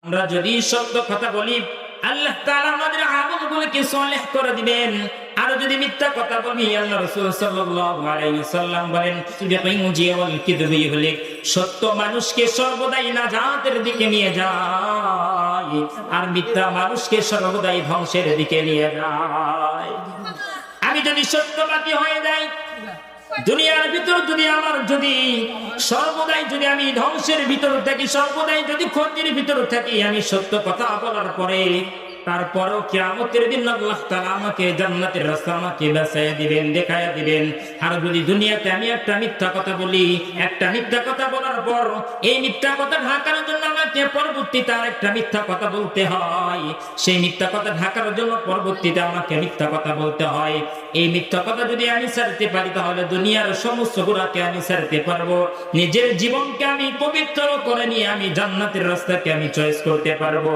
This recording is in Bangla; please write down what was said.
আমরা যদি সত্য কথা বলি, আল্লাহ তাআলা আমাদের আমলগুলোকে সলিহ করে দিবেন। আর যদি মিথ্যা কথা বলি, আল্লাহ রাসূল সাল্লাল্লাহু আলাইহি ওয়াসাল্লাম বলেন, সত্য মানুষকে সর্বদাই নাজাতের দিকে নিয়ে যায়, আর মিথ্যা মানুষকে সর্বদাই ধ্বংসের দিকে নিয়ে যায়। আমি যদি সত্যবাদী হয়ে যাই, দুনিয়ার ভিতর যদি সর্বদাই যদি আমি ধ্বংসের ভিতর থাকি, সর্বদাই যদি ক্ষতির ভিতর থাকি, আমি সত্য কথা বলার পরে তারপরও কিয়ামতের দিন আল্লাহ তাআলা আমাকে জান্নাতের রাস্তা আমাকে দেখায়া দিবেন, দেখায়া দিবেন। আর যদি দুনিয়াতে আমি একটা মিথ্যা কথা বলি, একটা মিথ্যা কথা বলার পর এই মিথ্যা কথা ঢাকার জন্য আমাকে পরবর্তীতে আরেকটা মিথ্যা কথা বলতে হয়, সেই মিথ্যা কথা ঢাকার জন্য পরবর্তীতে আমাকে মিথ্যা কথা বলতে হয়। এই মিথ্যা কথা যদি আমি ছাড়তে পারি, তাহলে দুনিয়ার সমস্ত গুনাহকে আমি ছাড়তে পারবো, নিজের জীবনকে আমি পবিত্র করে নিয়ে আমি জান্নাতের রাস্তাকে আমি চয়েস করতে পারবো।